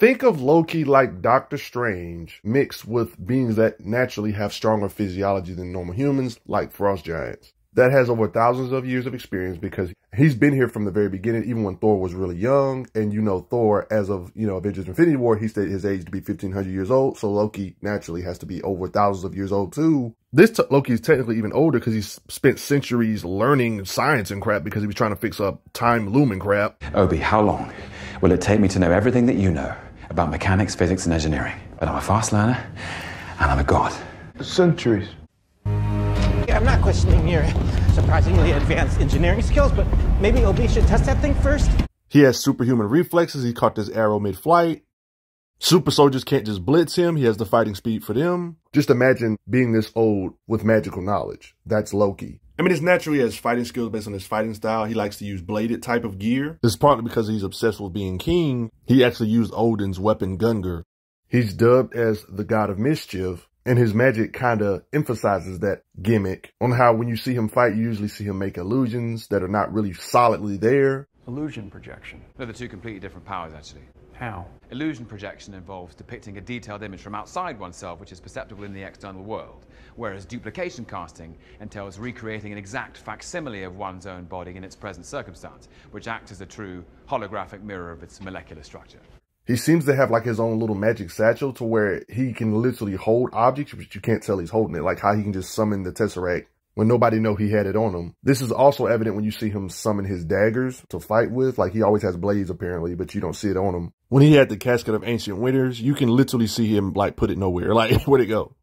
Think of Loki like Doctor Strange mixed with beings that naturally have stronger physiology than normal humans, like frost giants. That has over thousands of years of experience because he's been here from the very beginning, even when Thor was really young. And you know, Thor, as of, Avengers Infinity War, he stated his age to be 1,500 years old. So Loki naturally has to be over thousands of years old too. This Loki is technically even older because he's spent centuries learning science and crap because he was trying to fix up time looming crap. Obi, how long will it take me to know everything that you know about mechanics, physics, and engineering? But I'm a fast learner, and I'm a god. Centuries. I'm not questioning your surprisingly advanced engineering skills, but maybe Obi should test that thing first. He has superhuman reflexes. He caught this arrow mid-flight. Super soldiers can't just blitz him. He has the fighting speed for them. Just imagine being this old with magical knowledge. That's Loki. I mean, it's naturally he has fighting skills based on his fighting style. He likes to use bladed type of gear. This is partly because he's obsessed with being king. He actually used Odin's weapon Gungnir. He's dubbed as the god of mischief. And his magic kind of emphasizes that gimmick on how when you see him fight, you usually see him make illusions that are not really solidly there. Illusion projection. No, they're two completely different powers, actually. How? Illusion projection involves depicting a detailed image from outside oneself, which is perceptible in the external world, whereas duplication casting entails recreating an exact facsimile of one's own body in its present circumstance, which acts as a true holographic mirror of its molecular structure. He seems to have like his own little magic satchel to where he can literally hold objects, but you can't tell he's holding it. Like how he can just summon the Tesseract when nobody know he had it on him. This is also evident when you see him summon his daggers to fight with. Like he always has blades apparently, but you don't see it on him. When he had the Casket of Ancient Winters, you can literally see him like put it nowhere. Like where'd it go?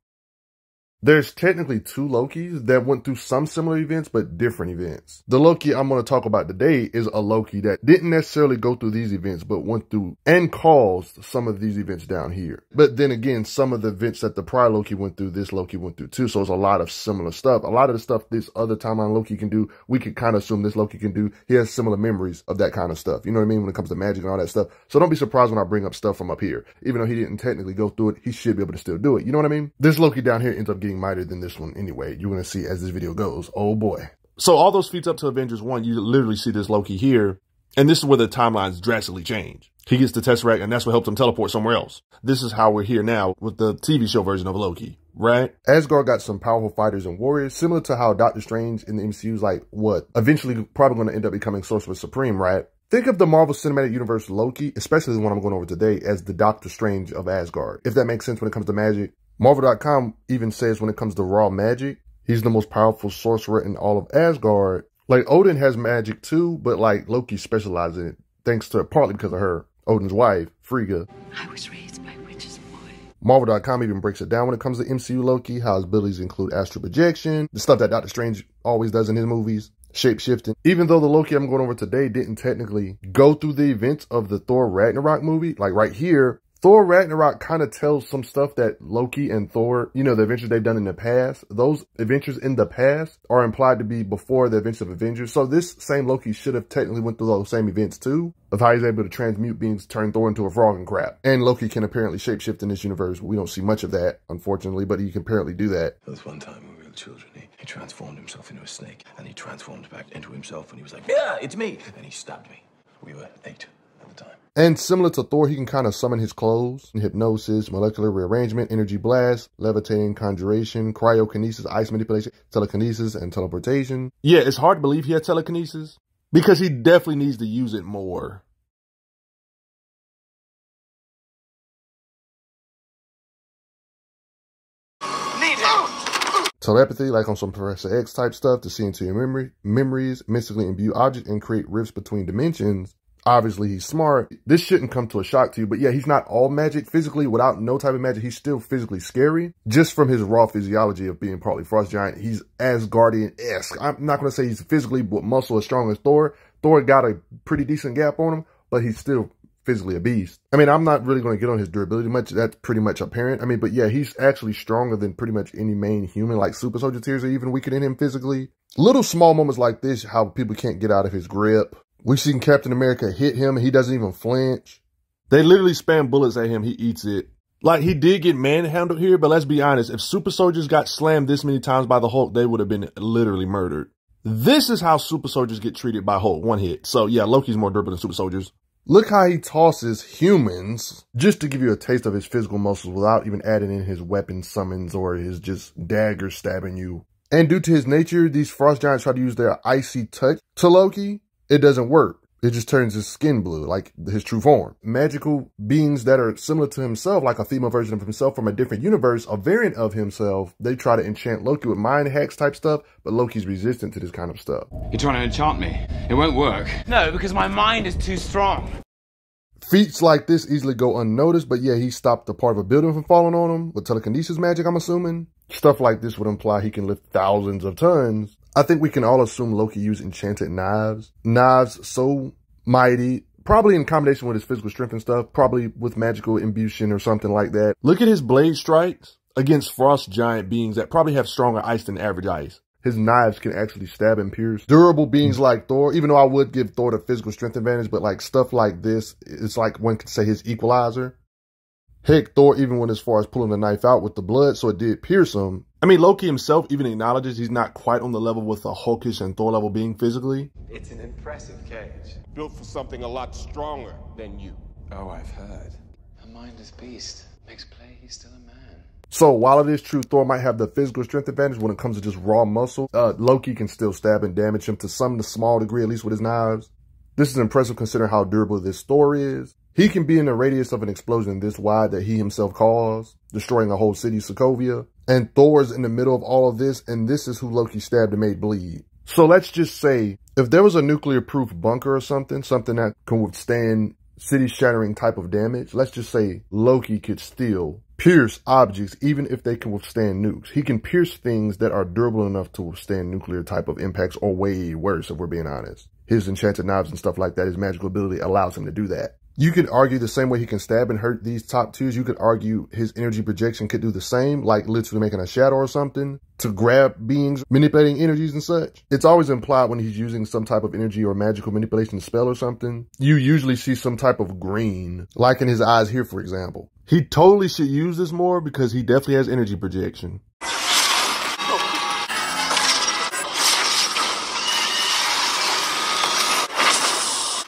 There's technically two Lokis that went through some similar events, but different events. The Loki I'm going to talk about today is a Loki that didn't necessarily go through these events, but went through and caused some of these events down here. But then again, some of the events that the prior Loki went through, this Loki went through too. So it's a lot of similar stuff. A lot of the stuff this other timeline Loki can do, we could kind of assume this Loki can do. He has similar memories of that kind of stuff. You know what I mean? When it comes to magic and all that stuff. So don't be surprised when I bring up stuff from up here. Even though he didn't technically go through it, he should be able to still do it. You know what I mean? This Loki down here ends up getting mightier than this one. Anyway, you're going to see as this video goes. Oh boy. So all those feats up to Avengers 1, you literally see this Loki here. And this is where the timelines drastically change. He gets the Tesseract and that's what helps him teleport somewhere else. This is how we're here now with the TV show version of Loki, right? Asgard got some powerful fighters and warriors, similar to how Doctor Strange in the MCU is like, what? Eventually probably going to end up becoming Sorcerer Supreme, right? Think of the Marvel Cinematic Universe Loki, especially the one I'm going over today, as the Doctor Strange of Asgard. If that makes sense when it comes to magic. Marvel.com even says when it comes to raw magic, he's the most powerful sorcerer in all of Asgard. Like Odin has magic too, but like Loki specializes in it, thanks to partly because of her, Odin's wife, Frigga. I was raised by witches, boy. Marvel.com even breaks it down when it comes to MCU Loki, how his abilities include astral projection, the stuff that Doctor Strange always does in his movies, shape-shifting. Even though the Loki I'm going over today didn't technically go through the events of the Thor Ragnarok movie, like right here, Thor Ragnarok kind of tells some stuff that Loki and Thor, you know, the adventures they've done in the past, those adventures in the past are implied to be before the events of Avengers. So this same Loki should have technically went through those same events too, of how he's able to transmute beings, turn Thor into a frog and crap. And Loki can apparently shapeshift in this universe. We don't see much of that, unfortunately, but he can apparently do that. There was one time when we were children, he transformed himself into a snake, and he transformed back into himself, and he was like, yeah, it's me. And he stabbed me. We were 8 at the time. And similar to Thor, he can kind of summon his clothes, hypnosis, molecular rearrangement, energy blast, levitating, conjuration, cryokinesis, ice manipulation, telekinesis, and teleportation. Yeah, it's hard to believe he had telekinesis because he definitely needs to use it more. Telepathy, like on some Professor X type stuff, to see into your memories, mystically imbue objects, and create rifts between dimensions. Obviously, he's smart. This shouldn't come to a shock to you, but yeah, he's not all magic physically. Without no type of magic, he's still physically scary. Just from his raw physiology of being partly frost giant, he's Asgardian-esque. I'm not going to say he's physically with muscle as strong as Thor. Thor got a pretty decent gap on him, but he's still physically a beast. I mean, I'm not really going to get on his durability much. That's pretty much apparent. I mean, but yeah, he's actually stronger than pretty much any main human. Like super soldier tears are even weaker than him physically. Little small moments like this, how people can't get out of his grip. We've seen Captain America hit him and he doesn't even flinch. They literally spam bullets at him. He eats it. Like, he did get manhandled here, but let's be honest. If super soldiers got slammed this many times by the Hulk, they would have been literally murdered. This is how super soldiers get treated by Hulk. One hit. So yeah, Loki's more durable than super soldiers. Look how he tosses humans, just to give you a taste of his physical muscles without even adding in his weapon summons or his just dagger stabbing you. And due to his nature, these frost giants try to use their icy touch to Loki. It doesn't work. It just turns his skin blue, like his true form. Magical beings that are similar to himself, like a female version of himself from a different universe, a variant of himself, they try to enchant Loki with mind hacks type stuff, but Loki's resistant to this kind of stuff. You're trying to enchant me. It won't work. No, because my mind is too strong. Feats like this easily go unnoticed, but yeah, he stopped a part of a building from falling on him with telekinesis magic, I'm assuming. Stuff like this would imply he can lift thousands of tons. I think we can all assume Loki used enchanted knives. Knives so mighty, probably in combination with his physical strength and stuff, probably with magical imbution or something like that. Look at his blade strikes against frost giant beings that probably have stronger ice than average ice. His knives can actually stab and pierce durable beings like Thor, even though I would give Thor the physical strength advantage, but like stuff like this, it's like one could say his equalizer. Heck, Thor even went as far as pulling the knife out with the blood, so it did pierce him. I mean, Loki himself even acknowledges he's not quite on the level with a Hulkish and Thor level being physically. It's an impressive cage. Built for something a lot stronger than you. Oh, I've heard. A mindless beast. Makes play he's still a man. So while it is true Thor might have the physical strength advantage when it comes to just raw muscle, Loki can still stab and damage him to some small degree, at least with his knives. This is impressive considering how durable this Thor is. He can be in the radius of an explosion this wide that he himself caused, destroying a whole city, Sokovia. And Thor's in the middle of all of this, and this is who Loki stabbed and made bleed. So let's just say, if there was a nuclear-proof bunker or something that can withstand city-shattering type of damage, let's just say Loki could still pierce objects even if they can withstand nukes. He can pierce things that are durable enough to withstand nuclear type of impacts, or way worse, if we're being honest. His enchanted knives and stuff like that, his magical ability allows him to do that. You could argue the same way he can stab and hurt these top tiers. You could argue his energy projection could do the same, like literally making a shadow or something to grab beings, manipulating energies and such. It's always implied when he's using some type of energy or magical manipulation spell or something, you usually see some type of green, like in his eyes here, for example. He totally should use this more because he definitely has energy projection.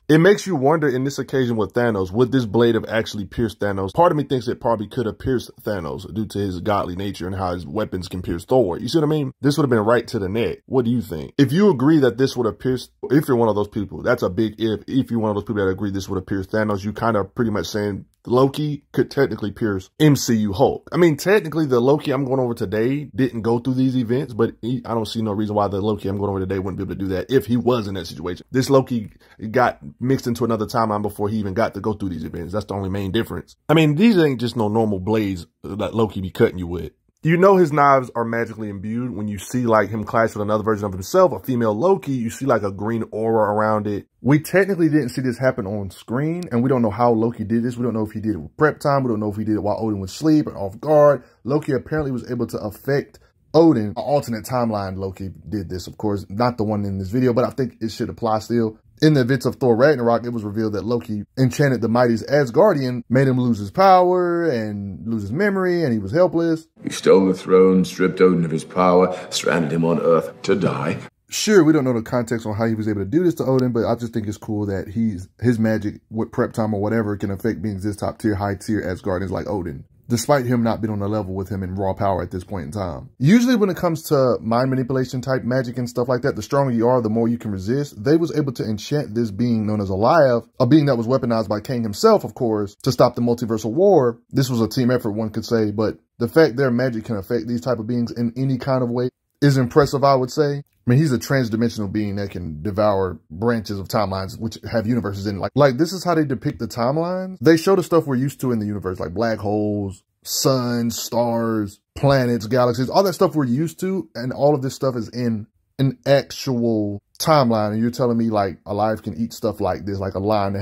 It makes you wonder in this occasion with Thanos, would this blade have actually pierced Thanos? Part of me thinks it probably could have pierced Thanos due to his godly nature and how his weapons can pierce Thor. You see what I mean? This would have been right to the neck. What do you think? If you agree that this would have pierced, if you're one of those people, that's a big if. If you're one of those people that agree this would have pierced Thanos, you kind of pretty much saying Loki could technically pierce MCU Hulk. I mean, technically the Loki I'm going over today didn't go through these events, but I don't see no reason why the Loki I'm going over today wouldn't be able to do that if he was in that situation. This Loki got mixed into another timeline before he even got to go through these events. That's the only main difference. I mean, these ain't just no normal blades that Loki be cutting you with. You know his knives are magically imbued. When you see like him clash with another version of himself, a female Loki, you see like a green aura around it. We technically didn't see this happen on screen, and we don't know how Loki did this. We don't know if he did it with prep time. We don't know if he did it while Odin was asleep or off guard. Loki apparently was able to affect Odin. An alternate timeline Loki did this, of course, not the one in this video, but I think it should apply still. In the events of Thor Ragnarok, it was revealed that Loki enchanted the mightiest Asgardian, made him lose his power and lose his memory, and he was helpless. He stole the throne, stripped Odin of his power, stranded him on Earth to die. Sure, we don't know the context on how he was able to do this to Odin, but I just think it's cool that his magic with prep time or whatever can affect beings this top tier, high tier Asgardians like Odin, despite him not being on a level with him in raw power at this point in time. Usually when it comes to mind manipulation type magic and stuff like that, the stronger you are, the more you can resist. They was able to enchant this being known as Alive, a being that was weaponized by Kang himself, of course, to stop the multiversal war. This was a team effort, one could say, but the fact their magic can affect these type of beings in any kind of way is impressive, I would say. I mean, he's a transdimensional being that can devour branches of timelines, which have universes in it. Like this is how they depict the timelines. They show the stuff we're used to in the universe, like black holes, suns, stars, planets, galaxies, all that stuff we're used to. And all of this stuff is in an actual timeline. And you're telling me like Alive can eat stuff like this, like a line that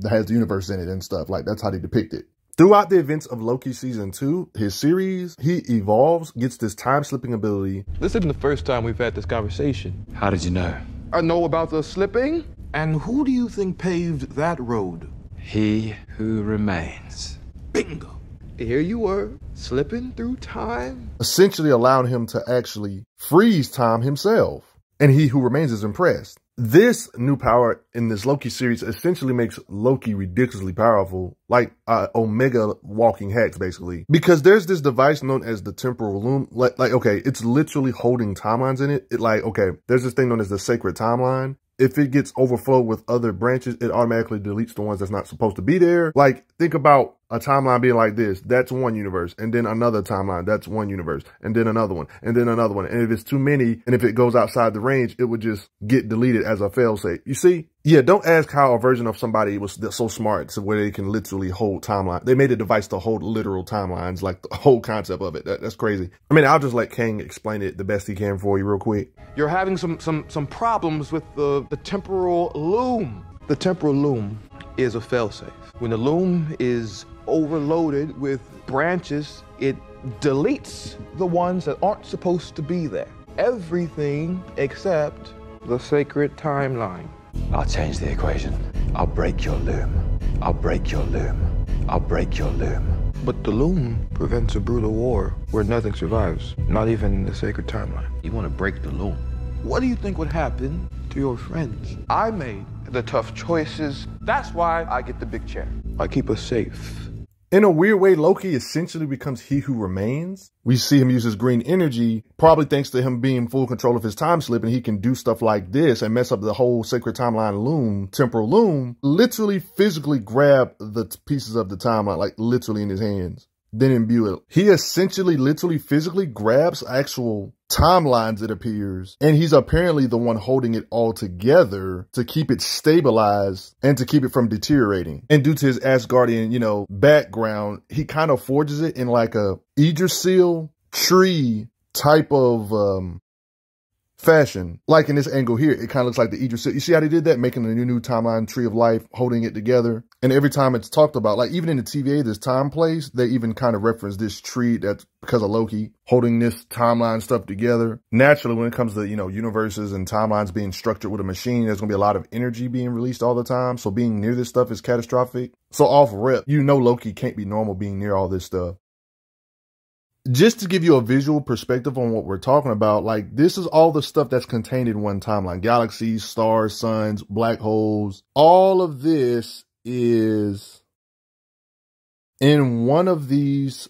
has the universe in it and stuff. Like that's how they depict it. Throughout the events of Loki Season 2, his series, he evolves, gets this time-slipping ability. This isn't the first time we've had this conversation. How did you know? I know about the slipping. And who do you think paved that road? He who remains. Bingo. Here you were, slipping through time. Essentially allowing him to actually freeze time himself. And he who remains is impressed. This new power in this Loki series essentially makes Loki ridiculously powerful, like Omega walking hacks, basically. Because there's this device known as the temporal loom. Okay, it's literally holding timelines in it. Okay, there's this thing known as the sacred timeline. If it gets overflowed with other branches, it automatically deletes the ones that's not supposed to be there. Like, think about a timeline being like this. That's one universe. And then another timeline. That's one universe. And then another one. And then another one. And if it's too many, and if it goes outside the range, it would just get deleted as a failsafe. You see? Yeah, don't ask how a version of somebody was so smart to where they can literally hold timeline. They made a device to hold literal timelines, like the whole concept of it. That's crazy. I mean, I'll just let Kang explain it the best he can for you real quick. You're having some problems with the temporal loom. The temporal loom is a failsafe. When the loom is overloaded with branches, it deletes the ones that aren't supposed to be there. Everything except the sacred timeline. I'll change the equation. I'll break your loom. I'll break your loom. I'll break your loom. But the loom prevents a brutal war where nothing survives, not even the sacred timeline. You want to break the loom? What do you think would happen to your friends? I made the tough choices. That's why I get the big chair. I keep us safe. In a weird way, Loki essentially becomes He Who Remains. We see him use his green energy, probably thanks to him being full control of his time slip, and he can do stuff like this and mess up the whole sacred timeline loom, temporal loom, literally physically grab the pieces of the timeline, like literally in his hands, then imbue it. He essentially literally physically grabs actual timelines, it appears, and he's apparently the one holding it all together to keep it stabilized and to keep it from deteriorating. And due to his Asgardian, background, he kind of forges it in like a Yggdrasil tree type of fashion. Like in this angle here, it kind of looks like the Yggdrasil. You see how they did that? Making a new timeline, tree of life, holding it together. And every time it's talked about, like even in the TVA, this time place, they even kind of reference this tree that's because of Loki holding this timeline stuff together. Naturally, when it comes to, universes and timelines being structured with a machine, there's going to be a lot of energy being released all the time. So being near this stuff is catastrophic. So off rip, Loki can't be normal being near all this stuff. Just to give you a visual perspective on what we're talking about, like this is all the stuff that's contained in one timeline. Galaxies, stars, suns, black holes. All of this is in one of these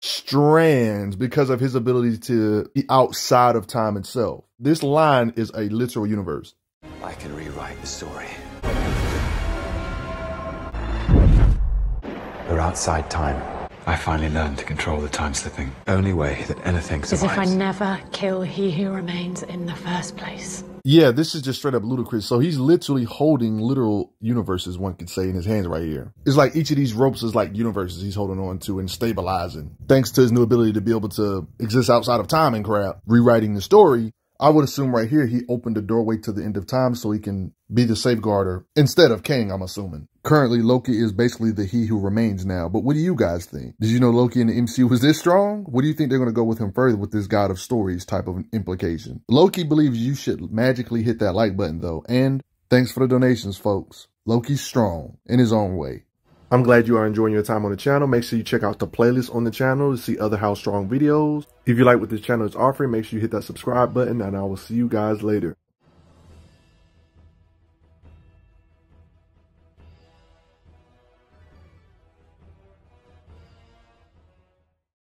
strands because of his ability to be outside of time itself. This line is a literal universe. I can rewrite the story. We're outside time. I finally learned to control the time slipping. Only way that anything survives. As if I never kill He Who Remains in the first place. Yeah, this is just straight up ludicrous. So he's literally holding literal universes, one could say, in his hands right here. It's like each of these ropes is like universes he's holding on to and stabilizing. Thanks to his new ability to be able to exist outside of time and crap, rewriting the story. I would assume right here he opened the doorway to the end of time so he can be the safeguarder instead of Kang, I'm assuming. Currently, Loki is basically the He Who Remains now. But what do you guys think? Did you know Loki in the MCU was this strong? What do you think they're going to go with him further with this God of Stories type of implication? Loki believes you should magically hit that like button though. And thanks for the donations, folks. Loki's strong in his own way. I'm glad you are enjoying your time on the channel. Make sure you check out the playlist on the channel to see other How Strong videos. If you like what this channel is offering, make sure you hit that subscribe button, and I will see you guys later.